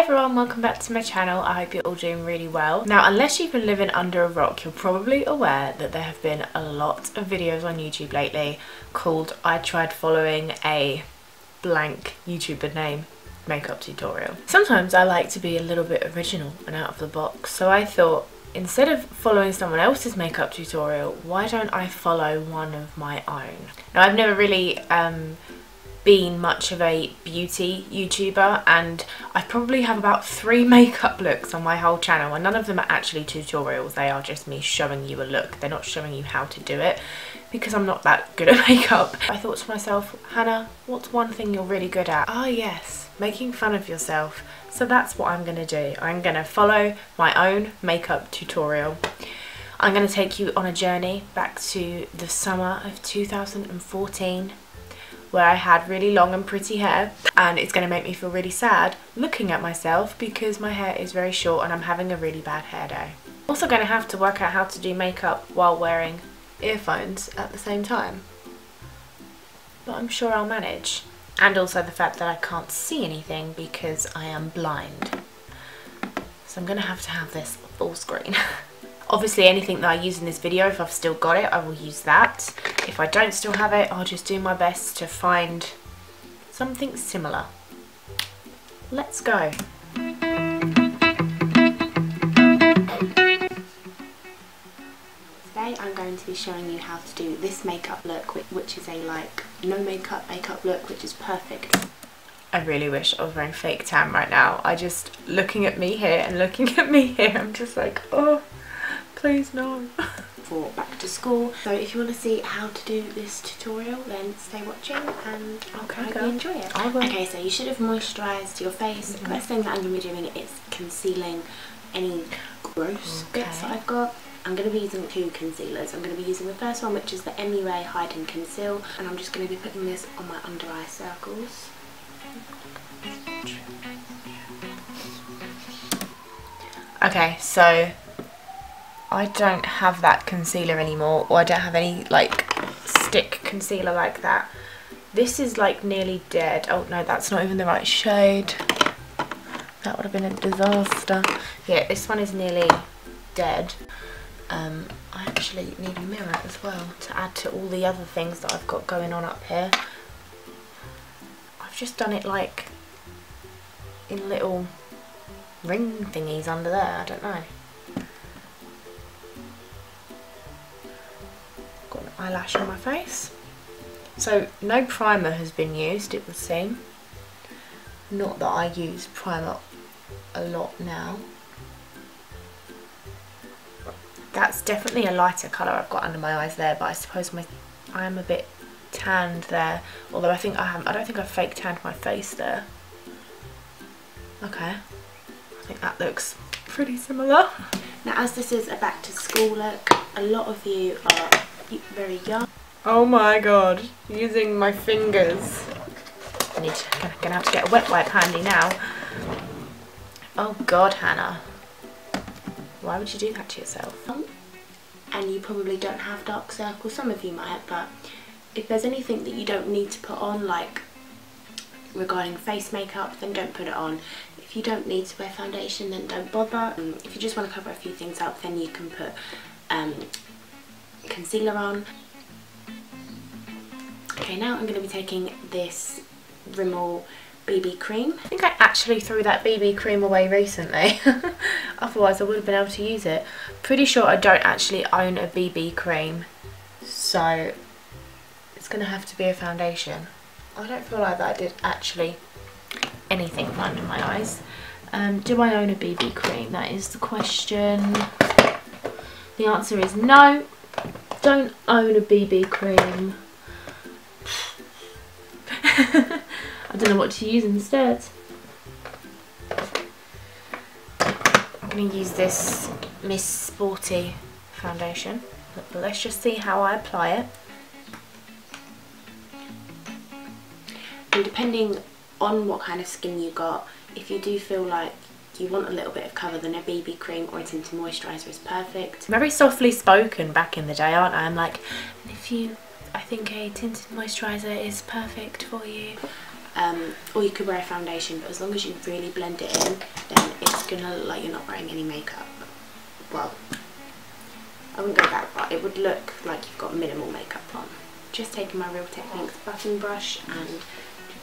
everyone, welcome back to my channel. I hope you're all doing really well. Now, unless you've been living under a rock, you're probably aware that there have been a lot of videos on YouTube lately called I tried following a blank YouTuber name makeup tutorial. Sometimes I like to be a little bit original and out of the box, so I thought instead of following someone else's makeup tutorial, why don't I follow one of my own? Now, I've never really been much of a beauty YouTuber, and I probably have about 3 makeup looks on my whole channel, and none of them are actually tutorials. They are just me showing you a look. They're not showing you how to do it because I'm not that good at makeup. I thought to myself, Hannah, what's one thing you're really good at? Ah yes, making fun of yourself. So that's what I'm gonna do. I'm gonna follow my own makeup tutorial. I'm gonna take you on a journey back to the summer of 2014, where I had really long and pretty hair, and it's going to make me feel really sad looking at myself because my hair is very short and I'm having a really bad hair day. I'm also going to have to work out how to do makeup while wearing earphones at the same time, but I'm sure I'll manage. And also the fact that I can't see anything because I am blind, so I'm going to have this full screen. Obviously anything that I use in this video, if I've still got it, I will use that. If I don't still have it, I'll just do my best to find something similar. Let's go. Today I'm going to be showing you how to do this makeup look, which is a no makeup look, which is perfect. I really wish I was wearing fake tan right now. Looking at me here and looking at me here, I'm just like, oh. Please no. For back to school. So if you want to see how to do this tutorial, then stay watching and I hope you enjoy it. Okay, so you should have moisturised your face. The first thing that I'm going to be doing is concealing any gross bits that I've got. I'm going to be using 2 concealers. I'm going to be using the first one, which is the MUA Hide and Conceal, and I'm just going to be putting this on my under eye circles. Okay, so I don't have that concealer anymore, or I don't have any stick concealer like that. This is nearly dead. Oh no, that's not even the right shade. That would have been a disaster. Yeah, this one is nearly dead. I actually need a mirror as well to add to all the other things that I've got going on up here. I've just done it in little ring thingies under there, I don't know. Eyelash on my face. So no primer has been used, it would seem. Not that I use primer a lot now. That's definitely a lighter colour I've got under my eyes there, but I suppose I am a bit tanned there. Although I don't think I've fake tanned my face there. Okay, I think that looks pretty similar. Now, as this is a back to school look, a lot of you are very young. Oh my god, using my fingers. Gonna have to get a wet wipe handy now. Oh god, Hannah, why would you do that to yourself? And you probably don't have dark circles. Some of you might, but if there's anything that you don't need to put on, regarding face makeup, then don't put it on. If you don't need to wear foundation, then don't bother. If you just want to cover a few things up, then you can put concealer on. Okay, now I'm going to be taking this Rimmel BB cream. I think I actually threw that BB cream away recently. Otherwise I would have been able to use it. Pretty sure I don't actually own a BB cream, so it's going to have to be a foundation. I don't feel like that I did actually anything under my eyes. Do I own a BB cream? That is the question. The answer is no. Don't own a BB cream. I don't know what to use instead. I'm going to use this Miss Sporty foundation. But let's just see how I apply it. And depending on what kind of skin you got, if you do feel like you want a little bit of cover, then a BB cream or a tinted moisturiser is perfect. Very softly spoken back in the day, aren't I? I'm like, I think a tinted moisturiser is perfect for you. or you could wear a foundation, but as long as you really blend it in, then it's gonna look like you're not wearing any makeup. Well, I wouldn't go that far, it would look like you've got minimal makeup on. Just taking my Real Techniques buffing brush and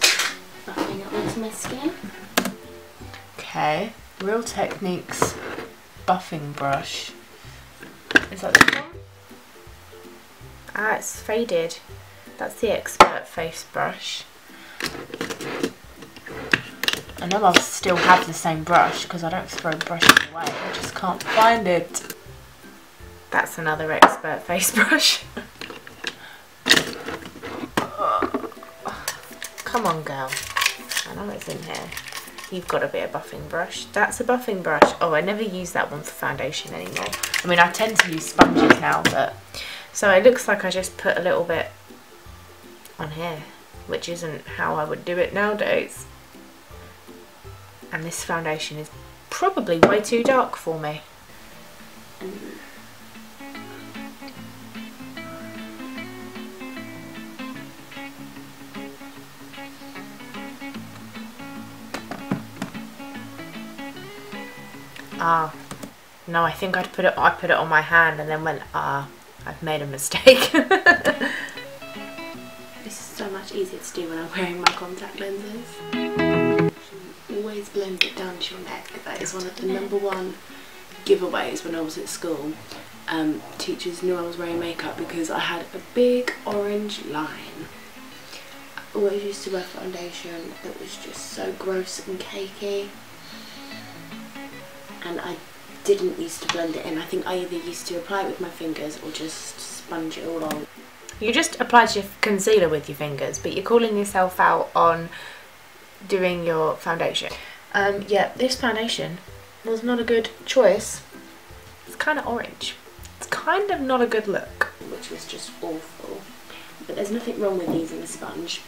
just buffing it onto my skin. Okay, Real Techniques buffing brush. Is that this one? Ah, it's faded. That's the Expert Face brush. I know I still have the same brush because I don't throw brushes away, I just can't find it. That's another Expert Face brush. Come on, girl. I know it's in here. You've got to be a buffing brush. That's a buffing brush. Oh, I never use that one for foundation anymore. I mean, I tend to use sponges now, but... So it looks like I just put a little bit on here, which isn't how I would do it nowadays. And this foundation is probably way too dark for me. Ah, no, I think I put it on my hand and then went, I've made a mistake. This is so much easier to do when I'm wearing my contact lenses. Always blend it down to your neck. That is one of the #1 giveaways when I was at school. Teachers knew I was wearing makeup because I had a big orange line. I always used to wear foundation that was just so gross and cakey. And I didn't used to blend it in. I think I either used to apply it with my fingers or just sponge it all on. You just applied your concealer with your fingers, but you're calling yourself out on doing your foundation. Yeah, this foundation was not a good choice. It's kind of orange. It's kind of not a good look. Which was just awful. But there's nothing wrong with using a sponge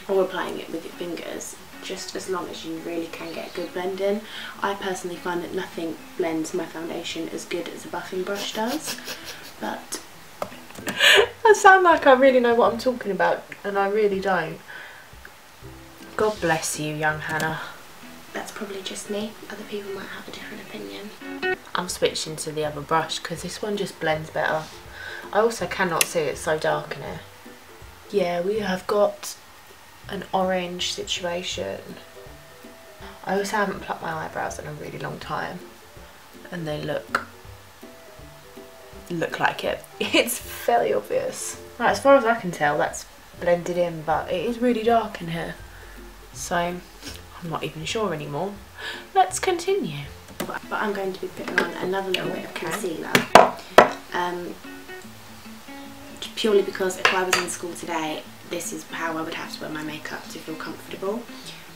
or applying it with your fingers, just as long as you really can get a good blend in. I personally find that nothing blends my foundation as good as a buffing brush does, but I sound like I really know what I'm talking about, and I really don't. God bless you, young Hannah. That's probably just me. Other people might have a different opinion. I'm switching to the other brush because this one just blends better. I also cannot see, it's so dark in here. Yeah, we have got an orange situation. I also haven't plucked my eyebrows in a really long time, and they look like it. It's fairly obvious. Right, as far as I can tell, that's blended in, but it is really dark in here, so I'm not even sure anymore. Let's continue. But I'm going to be putting on another little bit of concealer, purely because if I was in school today, this is how I would have to wear my makeup to feel comfortable,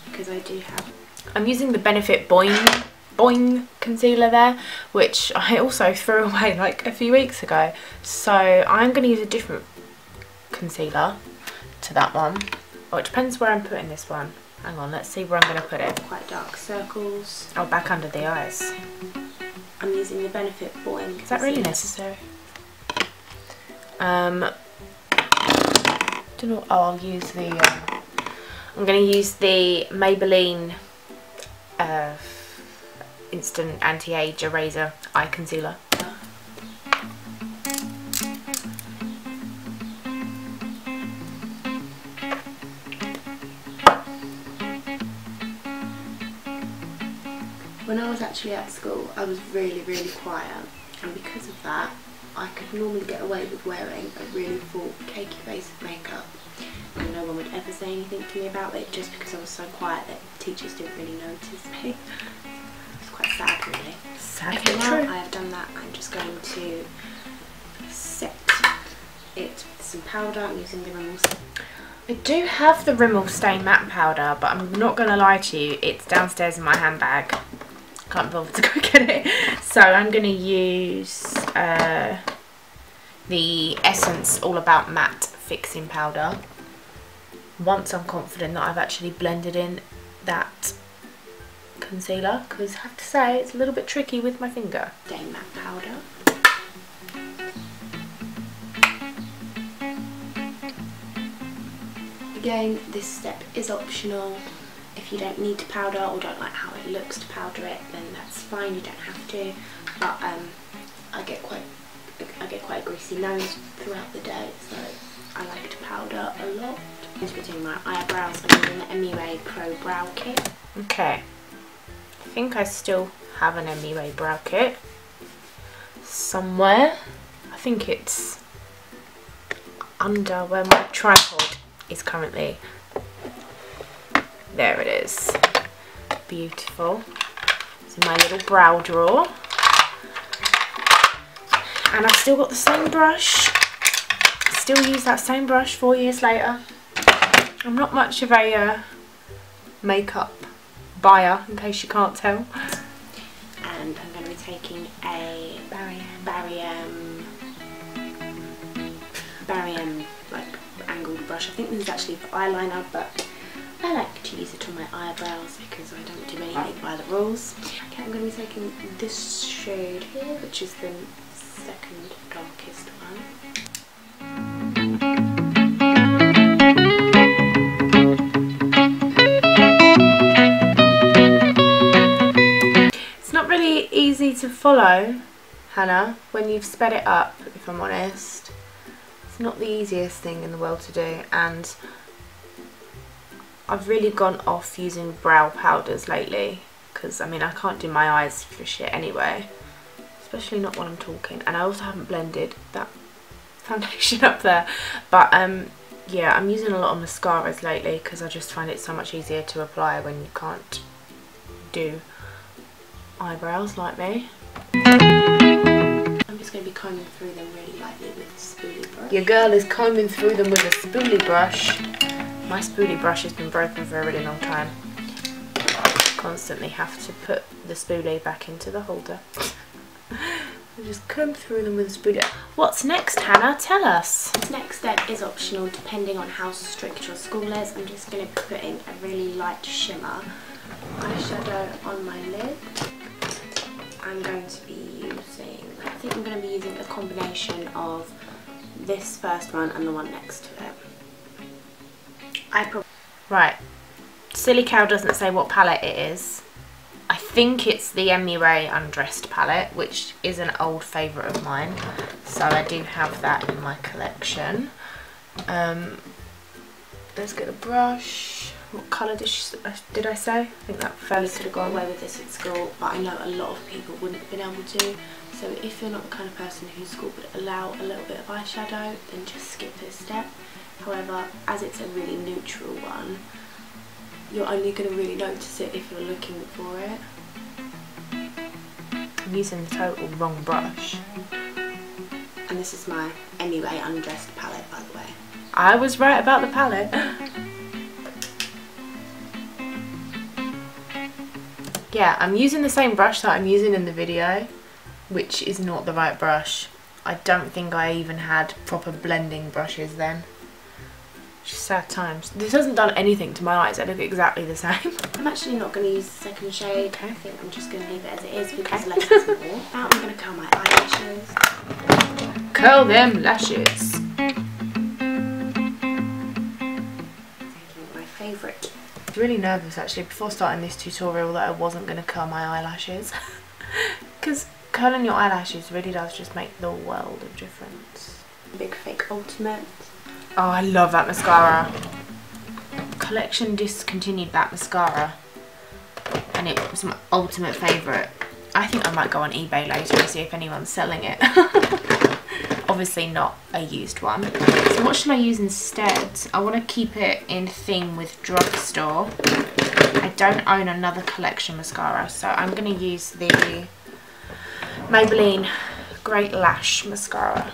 because I do have... I'm using the Benefit Boing concealer there, which I also threw away like a few weeks ago. So I'm going to use a different concealer to that one. Oh, it depends where I'm putting this one. Hang on, let's see where I'm going to put it. Quite dark circles. Oh, back under the eyes. I'm using the Benefit Boing concealer. Is that really necessary? Don't know. Oh, I'll use the. I'm going to use the Maybelline Instant Anti-Age Eraser Eye Concealer. When I was actually at school, I was really, really quiet, and because of that, I could normally get away with wearing a really full cakey face of makeup, and no one would ever say anything to me about it, just because I was so quiet that teachers didn't really notice me. It's quite sad, really. Sad, okay, now true. I have done that, I'm just going to set it with some powder. I'm using the Rimmel. I do have the Rimmel Stay Matte Powder, but I'm not going to lie to you, it's downstairs in my handbag. Can't bother to go get it. So I'm going to use the Essence All About Matte Fixing Powder. Once I'm confident that I've actually blended in that concealer, because I have to say it's a little bit tricky with my finger. Stay Matte Powder. Again, this step is optional. If you don't need to powder or don't like how it looks to powder it, then that's fine, you don't have to. But I get quite a greasy nose throughout the day, so I like to powder a lot. Just between my eyebrows, I'm using the MUA Pro Brow Kit. Okay, I think I still have an MUA brow kit somewhere. I think it's under where my tripod is currently. There it is. Beautiful. It's in my little brow drawer. And I've still got the same brush. Still use that same brush 4 years later. I'm not much of a makeup buyer, in case you can't tell. And I'm going to be taking a Barry like angled brush. I think this is actually for eyeliner, but I like to use it on my eyebrows because I don't do anything by the rules. Okay, I'm going to be taking this shade here, which is the second darkest one. It's not really easy to follow, Hannah, when you've sped it up, if I'm honest. It's not the easiest thing in the world to do, and I've really gone off using brow powders lately because, I mean, I can't do my eyes for shit anyway, especially not when I'm talking, and I also haven't blended that foundation up there. But yeah, I'm using a lot of mascaras lately because I just find it so much easier to apply when you can't do eyebrows like me. I'm just going to be combing through them really lightly with a spoolie brush. Your girl is combing through them with a spoolie brush. My spoolie brush has been broken for a really long time. I constantly have to put the spoolie back into the holder. I just comb through them with a spoolie. What's next, Hannah? Tell us. This next step is optional depending on how strict your school is. I'm just going to be putting a really light shimmer eyeshadow on my lid. I'm going to be using, I think I'm going to be using a combination of this first one and the one next to it. Right, Silly Cow doesn't say what palette it is. I think it's the MUA Undressed palette, which is an old favourite of mine, so I do have that in my collection. Let's get a brush. What colour did I say? I think that fairly could have got away with this at school, but I know a lot of people wouldn't have been able to. So if you're not the kind of person whose school would allow a little bit of eyeshadow, then just skip this step. However, as it's a really neutral one, you're only going to really notice it if you're looking for it. I'm using the total wrong brush. And this is my MUA Undressed palette, by the way. I was right about the palette. Yeah, I'm using the same brush that I'm using in the video, which is not the right brush. I don't think I even had proper blending brushes then. Just sad times. This hasn't done anything to my eyes, they look exactly the same. I'm actually not going to use the second shade. I think I'm just going to leave it as it is because less is more. Now I'm going to curl my eyelashes. Curl them lashes. Taking my favourite. I was really nervous actually before starting this tutorial that I wasn't going to curl my eyelashes. Because curling your eyelashes really does just make the world of difference. Big Fake Ultimate. Oh, I love that mascara. Collection discontinued that mascara and it was my ultimate favourite. I think I might go on eBay later and see if anyone's selling it. Obviously not a used one. So what should I use instead? I want to keep it in theme with drugstore. I don't own another collection mascara, so I'm going to use the Maybelline Great Lash Mascara.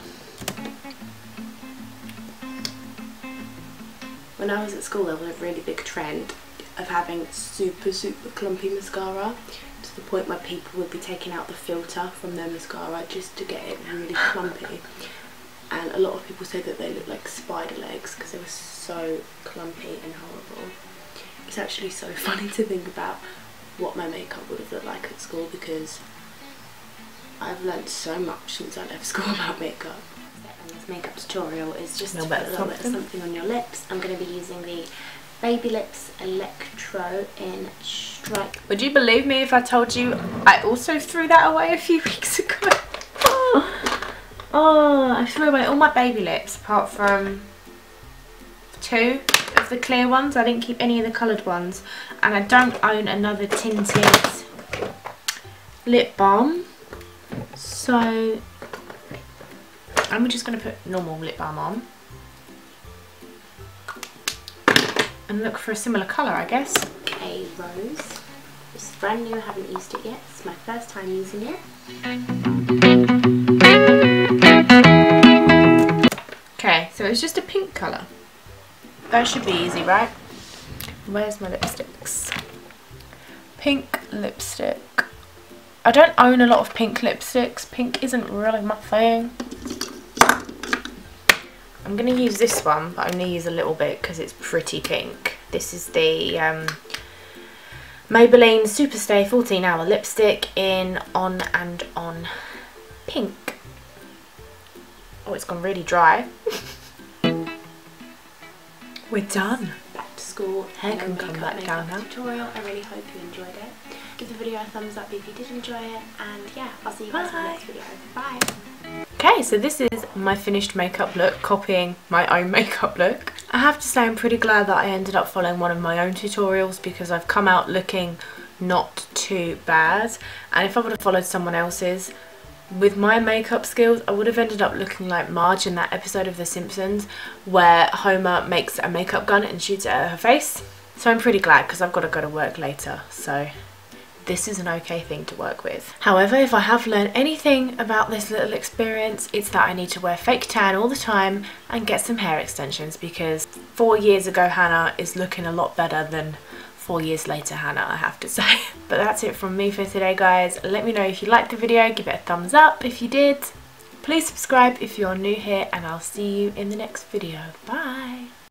When I was at school, there was a really big trend of having super clumpy mascara, to the point where people would be taking out the filter from their mascara just to get it really clumpy. And a lot of people say that they look like spider legs because they were so clumpy and horrible. It's actually so funny to think about what my makeup would have looked like at school, because I've learnt so much since I left school about makeup. And there's makeup tutorial is just A to little put a little bit of something on your lips. I'm going to be using the Baby Lips Electro in Stripe. Would you believe me if I told you I also threw that away a few weeks ago? Oh, I threw away all my Baby Lips apart from 2 of the clear ones. I didn't keep any of the coloured ones. And I don't own another tinted lip balm. So I'm just going to put normal lip balm on. And look for a similar colour, I guess. Okay, Rose. This is brand new, I haven't used it yet. It's my first time using it. Okay, so it's just a pink colour. That should be easy, right? Where's my lipsticks? Pink lipstick. I don't own a lot of pink lipsticks. Pink isn't really my thing. I'm going to use this one, but only use a little bit because it's pretty pink. This is the Maybelline Superstay 14-hour lipstick in On and On Pink. Oh, it's gone really dry. We're done. Back to school. Hair can come back down now. Tutorial. I really hope you enjoyed it. Give the video a thumbs up if you did enjoy it, and yeah, I'll see you guys in the next video. Bye! Okay, so this is my finished makeup look, copying my own makeup look. I have to say I'm pretty glad that I ended up following one of my own tutorials because I've come out looking not too bad, and if I would have followed someone else's, with my makeup skills, I would have ended up looking like Marge in that episode of The Simpsons where Homer makes a makeup gun and shoots it at her face. So I'm pretty glad because I've got to go to work later, so this is an okay thing to work with. However, if I have learned anything about this little experience, it's that I need to wear fake tan all the time and get some hair extensions because 4 years ago Hannah is looking a lot better than 4 years later Hannah, I have to say. But that's it from me for today, guys. Let me know if you liked the video, give it a thumbs up if you did. Please subscribe if you're new here, and I'll see you in the next video. Bye!